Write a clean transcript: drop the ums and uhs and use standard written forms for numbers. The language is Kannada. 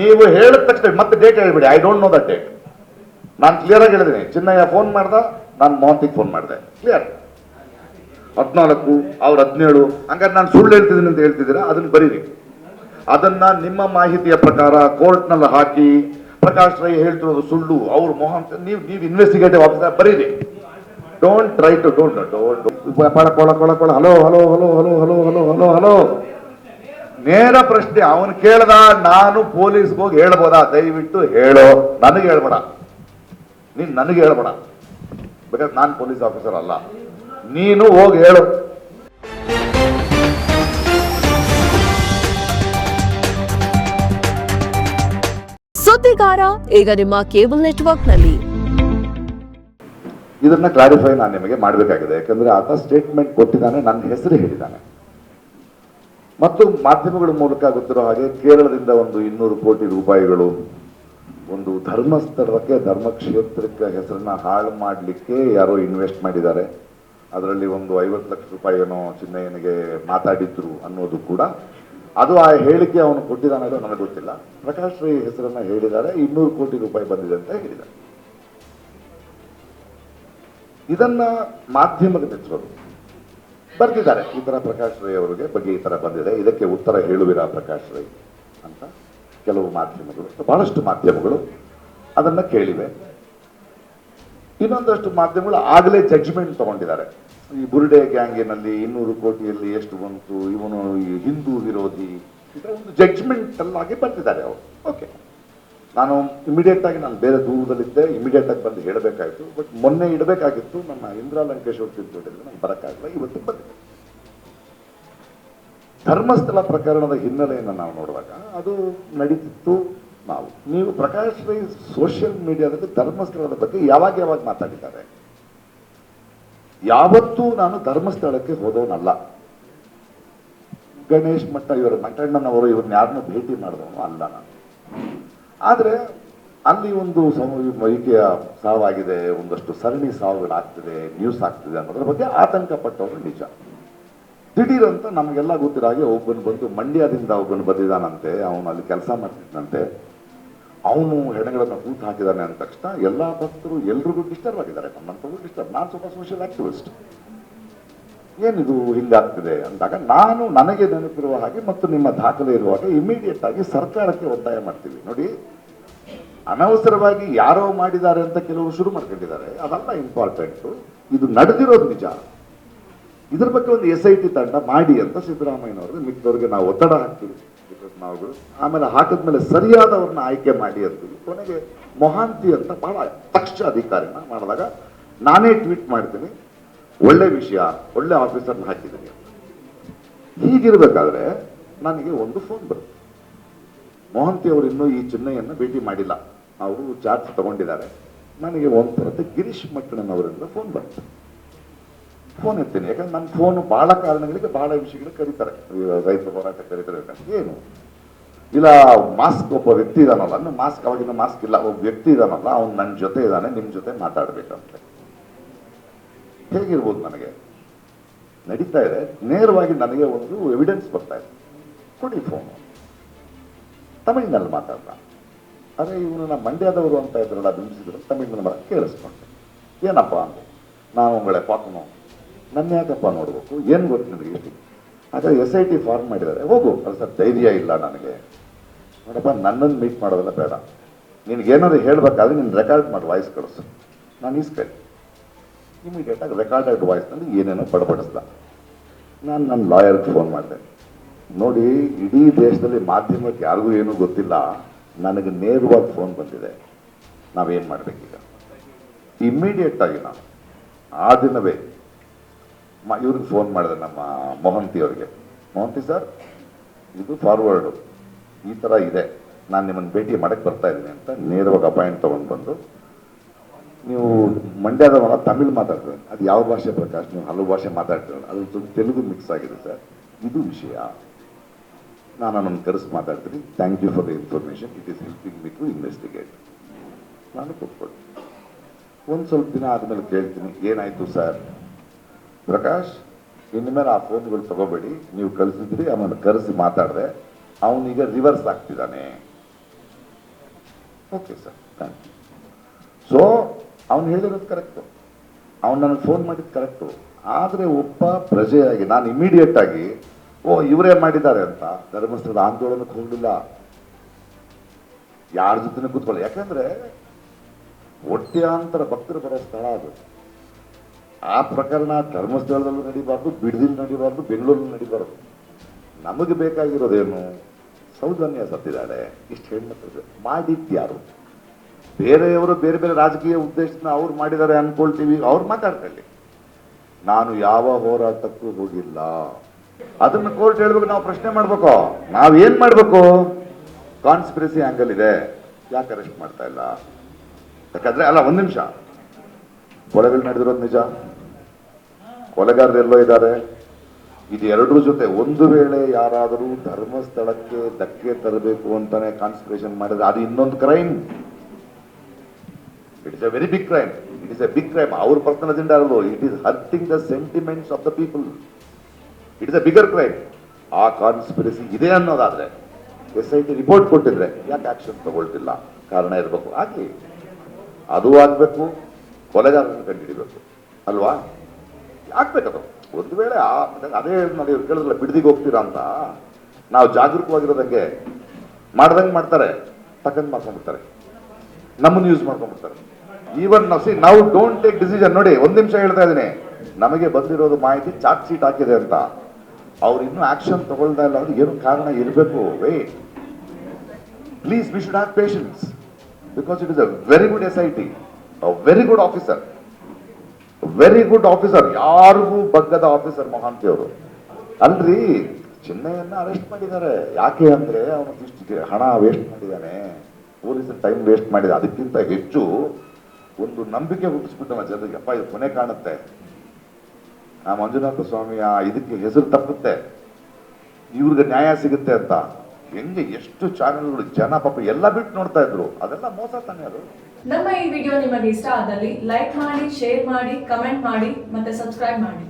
ನೀವು ಹೇಳಿದ ತಕ್ಷಣ ಮತ್ತೆ ಡೇಟ್ ಹೇಳ್ಬಿಡಿ, I don't know that date. ನಾನು ಕ್ಲಿಯರ್ ಆಗಿ ಹೇಳಿದ್ದೀನಿ, ಚಿನ್ನಯ್ಯ ಫೋನ್ ಮಾಡ್ದ, ನಾನು ಮೋಹಂತಿಗೆ ಫೋನ್ ಮಾಡಿದೆ, ಕ್ಲಿಯರ್. 14 ಅವ್ರು 17, ಹಂಗಾರೆ ನಾನು ಸುಳ್ಳು ಹೇಳ್ತಿದ್ದೀನಿ ಅಂತ ಹೇಳ್ತಿದ್ದೀರಾ, ಅದನ್ನ ಬರೀರಿ. ಅದನ್ನ ನಿಮ್ಮ ಮಾಹಿತಿಯ ಪ್ರಕಾರ ಕೋರ್ಟ್ನಲ್ಲಿ ಹಾಕಿ ಪ್ರಕಾಶ್ ರೈ ಹೇಳ್ತಿರೋದು ಸುಳ್ಳು, ಅವ್ರು ಮೋಹನ್, ನೀವು ಇನ್ವೆಸ್ಟಿಗೇಟಿವ್ ಆಫೀಸರ್ ಬರೀರಿ. Don't try to don't hello hello hello hello hello hello hello hello. ನೇರ ಪ್ರಶ್ನೆ ಅವನು ಕೇಳ್ದ, ನಾನು ಪೊಲೀಸ್ಗೆ ಹೋಗಿ ಹೇಳ್ಬೋದಾ? ದಯವಿಟ್ಟು ಹೇಳೋ, ನನಗೆ ಹೇಳ್ಬೇಡ, ನೀನ್ ನನಗೆ ಹೇಳ್ಬೇಡ, ಬೇಕಾದ್ರೆ ನಾನು ಪೊಲೀಸ್ ಆಫೀಸರ್ ಅಲ್ಲ, ನೀನು ಹೋಗಿ ಹೇಳು. ಸುದ್ದಿಗಾರ ಈಗ ನಿಮ್ಮ ಕೇಬಲ್ ನೆಟ್ವರ್ಕ್ನಲ್ಲಿ. ಇದನ್ನ ಕ್ಲಾರಿಫೈ ನಾನು ನಿಮಗೆ ಮಾಡಬೇಕಾಗಿದೆ, ಯಾಕಂದ್ರೆ ಆತ ಸ್ಟೇಟ್ಮೆಂಟ್ ಕೊಟ್ಟಿದ್ದಾನೆ, ನನ್ನ ಹೆಸರು ಹೇಳಿದ್ದಾನೆ. ಮತ್ತು ಮಾಧ್ಯಮಗಳ ಮೂಲಕ ಗೊತ್ತಿರೋ ಹಾಗೆ ಕೇರಳದಿಂದ ಒಂದು 200 ಕೋಟಿ ರೂಪಾಯಿಗಳು ಒಂದು ಧರ್ಮಸ್ಥಳಕ್ಕೆ, ಧರ್ಮಕ್ಷೇತ್ರಕ್ಕೆ ಹೆಸರನ್ನ ಹಾಳು ಮಾಡಲಿಕ್ಕೆ ಯಾರೋ ಇನ್ವೆಸ್ಟ್ ಮಾಡಿದ್ದಾರೆ. ಅದರಲ್ಲಿ ಒಂದು 50 ಲಕ್ಷ ರೂಪಾಯಿ ಏನೋ ಚಿನ್ನಯ್ಯನಿಗೆ ಮಾತಾಡಿದ್ರು ಅನ್ನೋದು ಕೂಡ, ಅದು ಆ ಹೇಳಿಕೆ ಅವನು ಕೊಟ್ಟಿದ್ದಾನೆ ನನಗೆ ಗೊತ್ತಿಲ್ಲ. ಪ್ರಕಾಶ್ ರೈ ಹೆಸರನ್ನ ಹೇಳಿದ್ದಾರೆ, 200 ಕೋಟಿ ರೂಪಾಯಿ ಬಂದಿದೆ ಅಂತ ಹೇಳಿದ್ದಾರೆ. ಇದನ್ನ ಮಾಧ್ಯಮಕ್ಕೆ ತೆಗೆಸೋದು ಬರ್ತಿದ್ದಾರೆ, ಈ ತರ ಪ್ರಕಾಶ್ ರೈ ಅವರಿಗೆ ಬಗ್ಗೆ ಈ ತರ ಬಂದಿದೆ, ಇದಕ್ಕೆ ಉತ್ತರ ಹೇಳುವಿರಾ ಪ್ರಕಾಶ್ ರೈ ಅಂತ ಕೆಲವು ಮಾಧ್ಯಮಗಳು, ಬಹಳಷ್ಟು ಮಾಧ್ಯಮಗಳು ಅದನ್ನ ಕೇಳಿವೆ. ಇನ್ನೊಂದಷ್ಟು ಮಾಧ್ಯಮಗಳು ಆಗಲೇ ಜಡ್ಜ್ಮೆಂಟ್ ತಗೊಂಡಿದ್ದಾರೆ. ಈ ಬುರ್ಡೆ ಗ್ಯಾಂಗಿನಲ್ಲಿ 200 ಕೋಟಿಯಲ್ಲಿ ಎಷ್ಟು ಬಂತು, ಇವನು ಈ ಹಿಂದೂ ವಿರೋಧಿ, ಇದರ ಒಂದು ಜಡ್ಜ್ಮೆಂಟ್ ಅಲ್ಲಾಗಿ ಬರ್ತಿದ್ದಾರೆ ಅವರು. ಓಕೆ, ನಾನು ಇಮಿಡಿಯೇಟ್ ಆಗಿ ನಾನು ಬೇರೆ ದೂರದಲ್ಲಿದ್ದೆ, ಇಮಿಡಿಯೇಟ್ ಆಗಿ ಬಂದು ಹೇಳಬೇಕಾಯ್ತು. ಬಟ್ ಮೊನ್ನೆ ಇಡಬೇಕಾಗಿತ್ತು, ನಮ್ಮ ಇಂದ್ರಾ ಲಂಕೇಶ್ ಅವರು ತಿಳ್ಕೊಂಡಿದ್ರೆ ನಾನು ಬರೋಕ್ಕಾಗಲ್ಲ, ಇವತ್ತು ಬಂದಿದೆ. ಧರ್ಮಸ್ಥಳ ಪ್ರಕರಣದ ಹಿನ್ನೆಲೆಯನ್ನು ನಾವು ನೋಡುವಾಗ ಅದು ನಡೀತಿತ್ತು. ನೀವು ಪ್ರಕಾಶ್ ರೈ ಸೋಷಿಯಲ್ ಮೀಡಿಯಾದಲ್ಲಿ ಧರ್ಮಸ್ಥಳದ ಬಗ್ಗೆ ಯಾವಾಗ ಮಾತಾಡಿದ್ದಾರೆ? ಯಾವತ್ತೂ ನಾನು ಧರ್ಮಸ್ಥಳಕ್ಕೆ ಹೋದವನಲ್ಲ. ಗಣೇಶ್ ಮಠ ಇವರ ಮಠಣ್ಣನವರು ಇವ್ರನ್ನ ಯಾರನ್ನೂ ಭೇಟಿ ಮಾಡಿದವನು ಅಲ್ಲ ನಾನು. ಆದರೆ ಅಲ್ಲಿ ಒಂದು ವೈದ್ಯಕೀಯ ಸಾವಾಗಿದೆ, ಒಂದಷ್ಟು ಸರಣಿ ಸಾವುಗಳಾಗ್ತಿದೆ, ನ್ಯೂಸ್ ಆಗ್ತಿದೆ ಅನ್ನೋದ್ರ ಬಗ್ಗೆ ಆತಂಕ ಪಟ್ಟವರು ನಿಜ. ದಿಢೀರ್ ಅಂತ ನಮಗೆಲ್ಲ ಗೊತ್ತಿರೋ ಹಾಗೆ ಒಬ್ಬನು ಬಂದು ಮಂಡ್ಯದಿಂದ ಒಬ್ಬನು ಬಂದಿದ್ದಾನಂತೆ, ಅವನು ಅಲ್ಲಿ ಕೆಲಸ ಮಾಡ್ತಿದ್ದಂತೆ, ಅವನು ಹೆಣಗಳನ್ನು ಕೂತು ಹಾಕಿದ್ದಾನೆ ಅಂದ ತಕ್ಷಣ ಎಲ್ಲ ಭಕ್ತರು ಎಲ್ರಿಗೂ ಡಿಸ್ಟರ್ಬ್ ಆಗಿದ್ದಾರೆ, ನಮ್ಮಂತವ್ರು ಡಿಸ್ಟರ್ಬ್. ನಾನು ಸ್ವಲ್ಪ ಸೋಷಿಯಲ್ ಆಕ್ಟಿವಿಸ್ಟ್, ಏನಿದು ಹಿಂಗಾಗ್ತಿದೆ ಅಂದಾಗ ನಾನು ನನಗೆ ನೆನಪಿರುವ ಹಾಗೆ ಮತ್ತು ನಿಮ್ಮ ದಾಖಲೆ ಇರುವ ಹಾಗೆ ಇಮಿಡಿಯೇಟ್ ಆಗಿ ಸರ್ಕಾರಕ್ಕೆ ಒತ್ತಾಯ ಮಾಡ್ತೀವಿ. ನೋಡಿ, ಅನವಸರವಾಗಿ ಯಾರೋ ಮಾಡಿದ್ದಾರೆ ಅಂತ ಕೆಲವರು ಶುರು ಮಾಡ್ಕೊಂಡಿದ್ದಾರೆ, ಅದೆಲ್ಲ ಇಂಪಾರ್ಟೆಂಟು. ಇದು ನಡೆದಿರೋದು ನಿಜ. ಇದ್ರ ಬಗ್ಗೆ ಒಂದು SIT ತಂಡ ಮಾಡಿ ಅಂತ ಸಿದ್ದರಾಮಯ್ಯನವ್ರಿಗೆ ಮಿಕ್ಕದವ್ರಿಗೆ ನಾವು ಒತ್ತಡ ಹಾಕ್ತೀವಿ. ನಾವುಗಳು ಆಮೇಲೆ ಹಾಕಿದ್ಮೇಲೆ ಸರಿಯಾದವ್ರನ್ನ ಆಯ್ಕೆ ಮಾಡಿ ಅಂತೀವಿ. ಕೊನೆಗೆ ಮೊಹಾಂತಿ ಅಂತ ಬಹಳ ದಕ್ಷ ಅಧಿಕಾರಿನ ಮಾಡಿದಾಗ ನಾನೇ ಟ್ವೀಟ್ ಮಾಡ್ತೀನಿ, ಒಳ್ಳೆ ವಿಷಯ, ಒಳ್ಳೆ ಆಫೀಸರ್ನ ಹಾಕಿದ್ದೀನಿ ಅಂತ. ಹೀಗಿರ್ಬೇಕಾದ್ರೆ ನನಗೆ ಒಂದು ಫೋನ್ ಬರುತ್ತೆ, ಮೊಹಂತಿ ಅವರು ಇನ್ನೂ ಈ ಚಿನ್ನಯ್ಯನ್ನ ಭೇಟಿ ಮಾಡಿಲ್ಲ, ಅವರು ಚಾರ್ಜ್ ತಗೊಂಡಿದ್ದಾರೆ. ನನಗೆ ಒಂಥರದ್ದು ಗಿರೀಶ್ ಮಟ್ಟಣ್ಣನವರಿಂದ ಫೋನ್ ಬರುತ್ತೆ. ಫೋನ್ ಎತ್ತೀನಿ, ಯಾಕಂದ್ರೆ ನನ್ನ ಫೋನು ಬಹಳ ಕಾರಣಗಳಿಗೆ ಬಹಳ ವಿಷಯಗಳು ಕರೀತಾರೆ. ರೈತರ ಹೋರಾಟ ಕರೀತಾರೆ, ಏನು ಇಲ್ಲ, ಮಾಸ್ಕ್ ಒಬ್ಬ ವ್ಯಕ್ತಿ ಇದಾನಲ್ಲ, ಮಾಸ್ಕ್ ಅವಾಗಿನ ಮಾಸ್ಕ್ ಇಲ್ಲ, ಒಬ್ಬ ವ್ಯಕ್ತಿ ಇದಾನಲ್ಲ, ಅವ್ನು ನನ್ನ ಜೊತೆ ಇದ್ದಾನೆ, ನಿಮ್ಮ ಜೊತೆ ಮಾತಾಡ್ಬೇಕಂತೆ. ಹೇಗಿರ್ಬೋದು? ನನಗೆ ನಡೀತಾ ಇದೆ, ನೇರವಾಗಿ ನನಗೆ ಒಂದು ಎವಿಡೆನ್ಸ್ ಬರ್ತಾ ಇದೆ, ಕೊಡಿ ಫೋನು. ತಮಿಳಿನಲ್ಲಿ ಮಾತಾಡ್ದ, ಅರೆ ಇವನು ನಮ್ಮ ಮಂಡ್ಯದವರು ಅಂತ ಇದ್ರಲ್ಲ, ಬಿಂಬಿಸಿದ್ರು, ತಮಿಳಿನಲ್ಲಿ ಕೇಳಿಸ್ಕೊಂಡೆ. ಏನಪ್ಪ ಅಂದೆ, ನಾನು ಉಂಗಳೇ ಪಾಕನು, ನನ್ನ ಯಾಕಪ್ಪ ನೋಡ್ಬೇಕು, ಏನು ಗೊತ್ತು ನನಗೆ ಎಷ್ಟು. ಹಾಗಾದ್ರೆ SIT ಫಾರ್ಮ್ ಮಾಡಿದ್ದಾರೆ, ಹೋಗು. ಅದು ಸರ್ ಧೈರ್ಯ ಇಲ್ಲ ನನಗೆ. ನೋಡಪ್ಪ, ನನ್ನನ್ನು ಮೀಟ್ ಮಾಡೋದಲ್ಲ ಬೇಡ, ನಿನಗೇನಾದ್ರು ಹೇಳ್ಬೇಕಾದ್ರೆ ನೀನು ರೆಕಾರ್ಡ್ ಮಾಡಿ ವಾಯ್ಸ್ ಕಳಿಸು, ನಾನು ಇಸ್ಕೊಳ್ಳಿ. ಇಮಿಡಿಯೇಟ್ ಆಗಿ ರೆಕಾರ್ಡೆಡ್ ವಾಯ್ಸ್ನಲ್ಲಿ ಏನೇನೋ ಬಡಬಡಿಸ್ದ. ನಾನು ನನ್ನ ಲಾಯರ್ಗೆ ಫೋನ್ ಮಾಡಿದೆ, ನೋಡಿ ಇಡೀ ದೇಶದಲ್ಲಿ ಮಾಧ್ಯಮಕ್ಕೆ ಯಾರಿಗೂ ಏನೂ ಗೊತ್ತಿಲ್ಲ, ನನಗೆ ನೇರವಾಗಿ ಫೋನ್ ಬಂದಿದೆ, ನಾವೇನು ಮಾಡಬೇಕೀಗ? ಇಮ್ಮಿಡಿಯೇಟ್ ಆಗಿ ನಾನು ಆ ದಿನವೇ ಇವ್ರಿಗೆ ಫೋನ್ ಮಾಡಿದೆ, ನಮ್ಮ ಮೊಹಂತಿ ಅವರಿಗೆ. ಮೊಹಂತಿ ಸರ್, ಇದು ಫಾರ್ವರ್ಡು ಈ ಥರ ಇದೆ, ನಾನು ನಿಮ್ಮನ್ನು ಭೇಟಿ ಮಾಡಕ್ಕೆ ಬರ್ತಾ ಇದ್ದೀನಿ ಅಂತ ನೇರವಾಗಿ ಅಪಾಯಿಂಟ್ ತೊಗೊಂಡು ಬಂದು, ನೀವು ಮಂಡ್ಯದವರ ತಮಿಳು ಮಾತಾಡ್ತಾರೆ, ಅದು ಯಾವ ಭಾಷೆ ಪ್ರಕಾಶ್? ನೀವು ಹಲವು ಭಾಷೆ ಮಾತಾಡ್ತೀರ, ಅದು ತೆಲುಗು ಮಿಕ್ಸ್ ಆಗಿದೆ ಸರ್, ಇದು ವಿಷಯ, ನಾನು ಅದನ್ನು ಕರೆಸಿ ಮಾತಾಡ್ತೀನಿ, thank you for the information, it is helping me to investigate. ನಾನು ಕೊಟ್ಕೊಡಿ. ಒಂದು ಸ್ವಲ್ಪ ದಿನ ಆದಮೇಲೆ ಕೇಳ್ತೀನಿ, ಏನಾಯಿತು ಸರ್? ಪ್ರಕಾಶ್, ಇನ್ಮೇಲೆ ಆ ಫೋನ್ಗಳು ತಗೋಬೇಡಿ, ನೀವು ಕಳಿಸಿದ್ರಿ, ಆಮೇಲೆ ಕರೆಸಿ ಮಾತಾಡಿದೆ, ಅವನೀಗ ರಿವರ್ಸ್ ಆಗ್ತಿದ್ದಾನೆ, okay sir thank you. So ಅವನು ಹೇಳಿರೋದು ಕರೆಕ್ಟು, ಅವನು ನನಗೆ ಫೋನ್ ಮಾಡಿದ್ದು ಕರೆಕ್ಟು. ಆದರೆ ಒಬ್ಬ ಪ್ರಜೆಯಾಗಿ ನಾನು ಇಮಿಡಿಯೇಟ್ ಆಗಿ ಇವರೇ ಮಾಡಿದ್ದಾರೆ ಅಂತ ಧರ್ಮಸ್ಥಳದ ಆಂದೋಲನಕ್ಕೆ ಹೋಗಲಿಲ್ಲ. ಯಾರ ಜೊತೆ ಕೂತ್ಕೊಳ್ಳಿ, ಯಾಕಂದ್ರೆ ಒಟ್ಯಾಂತರ ಭಕ್ತರು ಬರೋ ಸ್ಥಳ ಅದು. ಆ ಪ್ರಕರಣ ಧರ್ಮಸ್ಥಳದಲ್ಲೂ ನಡೀಬಾರ್ದು, ಬಿಡದಿಲ್ ನಡೀಬಾರ್ದು, ಬೆಂಗಳೂರಲ್ಲಿ ನಡೀಬಾರ್ದು. ನಮಗೆ ಬೇಕಾಗಿರೋದೇನು? ಸೌಜನ್ಯ ಸತ್ತಿದ್ದಾಳೆ, ಇಷ್ಟು ಹೆಣ್ಮಕ್ಳು ಮಾಡಿದ್ಯಾರು? ಬೇರೆಯವರು ಬೇರೆ ಬೇರೆ ರಾಜಕೀಯ ಉದ್ದೇಶನ ಅವ್ರು ಮಾಡಿದ್ದಾರೆ ಅನ್ಕೊಳ್ತೀವಿ, ಅವ್ರು ಮಾತಾಡ್ಕೊಳ್ಳಿ. ನಾನು ಯಾವ ಹೋರಾಟಕ್ಕೂ ಹೋಗಿಲ್ಲ. ಅದನ್ನ ಕೋರ್ಟ್ ಹೇಳ್ಬೇಕು, ನಾವು ಪ್ರಶ್ನೆ ಮಾಡ್ಬೇಕು. ನಾವೇನ್ ಮಾಡ್ಬೇಕು? ಕಾನ್ಸ್ಪಿರಸಿ ಆಂಗಲ್ ಇದೆ, ಯಾಕೆ ಅರೆಸ್ಟ್ ಮಾಡ್ತಾ ಇಲ್ಲ? ಯಾಕಂದ್ರೆ ಅಲ್ಲ, ಒಂದ್ ನಿಮಿಷ, ಕೊಲೆಗಳು ನಡೆದಿರೋದು ನಿಜ, ಕೊಲೆಗಾರರೆಲ್ಲೋ ಇದ್ದಾರೆ. ಇದು ಎರಡರ ಜೊತೆ ಒಂದು ವೇಳೆ ಯಾರಾದರೂ ಧರ್ಮಸ್ಥಳಕ್ಕೆ ಧಕ್ಕೆ ತರಬೇಕು ಅಂತಾನೆ ಕಾನ್ಸ್ಪಿರೇಷನ್ ಮಾಡಿದ್ರೆ ಅದು ಇನ್ನೊಂದು crime. It is a very big crime. It is a big crime. ಅವ್ರ ಪರ್ಸನಲ್ ಅಜೆಂಡಾ ಅಲ್ವೋ, it is hurting the sentiments of the people. It is a bigger crime. ಆ ಕಾನ್ಸ್ಪಿರಸಿ ಇದೆ ಅನ್ನೋದಾದ್ರೆ SIT ರಿಪೋರ್ಟ್ ಕೊಟ್ಟಿದ್ರೆ ಯಾಕೆ ಆಕ್ಷನ್ ತಗೊಳ್ತಿಲ್ಲ? ಕಾರಣ ಇರಬೇಕು, ಆಗ್ಲಿ, ಅದು ಆಗ್ಬೇಕು, ಕೊಲೆಗಾರರನ್ನು ಕಂಡುಹಿಡಿಬೇಕು ಅಲ್ವಾ? ಆಗ್ಬೇಕದು. ಒಂದು ವೇಳೆ ಅದೇ ನೋಡಿ, ಕೇಳಿದ್ರಲ್ಲ ಬಿಡದಿಗೆ ಹೋಗ್ತೀರಾ ಅಂತ, ನಾವು ಜಾಗರೂಕವಾಗಿರೋದಂಗೆ ಮಾಡ್ದಂಗೆ ಮಾಡ್ತಾರೆ, ಟಕ್ಕಂಗೆ ಮಾಡ್ಕೊಂಡ್ಬಿಡ್ತಾರೆ, ನಮ್ಮನ್ನು ಯೂಸ್ ಮಾಡ್ಕೊಂಡ್ಬಿಡ್ತಾರೆ. ಈವನ್ ನಾವು ಡೋಂಟ್ ಟೇಕ್ ಡಿಸಿಷನ್. ನೋಡಿ, ಒಂದ್ ನಿಮಿಷ ಹೇಳ್ತಾ ಇದ್ದೀನಿ, ನಮಗೆ ಬಂದಿರೋದು ಮಾಹಿತಿ ಚಾರ್ಜ್ ಶೀಟ್ ಹಾಕಿದೆ ಅಂತ, ಅವ್ರು ಇನ್ನೂ ಆಕ್ಷನ್ ತಗೊಳ್ತಾ ಇಲ್ಲ ಅಂದ್ರೆ ಏನು ಕಾರಣ ಇರಬೇಕು? Wait please, we should have patience, because it is a very good SIT, a very good officer, very good officer, ಯಾರಿಗೂ ಬಗ್ಗದ ಆಫೀಸರ್ ಮಹಾಂತಿ ಅವರು. ಅಲ್ರಿ, ಚಿನ್ನಯ್ಯನ್ನ ಅರೆಸ್ಟ್ ಮಾಡಿದ್ದಾರೆ. ಯಾಕೆ ಅಂದ್ರೆ ಅವನು ಇಷ್ಟು ಹಣ ವೇಸ್ಟ್ ಮಾಡಿದ್ದಾನೆ, ಪೊಲೀಸರ ಟೈಮ್ ವೇಸ್ಟ್ ಮಾಡಿದ. ಅದಕ್ಕಿಂತ ಹೆಚ್ಚು ಒಂದು ನಂಬಿಕೆ ಹುಟ್ಟಿಸ್ಬಿಟ್ಟವ ಜನರಿಗೆ, ಅಪ್ಪ ಇದು ಕೊನೆ ಕಾಣುತ್ತೆ, ಆ ಮಂಜುನಾಥ ಸ್ವಾಮಿಯ ಇದಕ್ಕೆ ಹೆಸರು ತಪ್ಪುತ್ತೆ, ಇವ್ರಿಗೆ ನ್ಯಾಯ ಸಿಗುತ್ತೆ ಅಂತ. ಹೆಂಗೆ ಎಷ್ಟು ಚಾನೆಲ್ಗಳು ಜನ ಪಾಪ ಎಲ್ಲ ಬಿಟ್ಟು ನೋಡ್ತಾ ಇದ್ರು. ಅದೆಲ್ಲ ಮೋಸ ತಾನೇ ಅದು. ನಮ್ಮ ಈ ವಿಡಿಯೋ ನಿಮಗೆ ಇಷ್ಟ ಆದಲ್ಲಿ ಲೈಕ್ ಮಾಡಿ, ಶೇರ್ ಮಾಡಿ, ಕಮೆಂಟ್ ಮಾಡಿ ಮತ್ತೆ ಸಬ್ಸ್ಕ್ರೈಬ್ ಮಾಡಿ.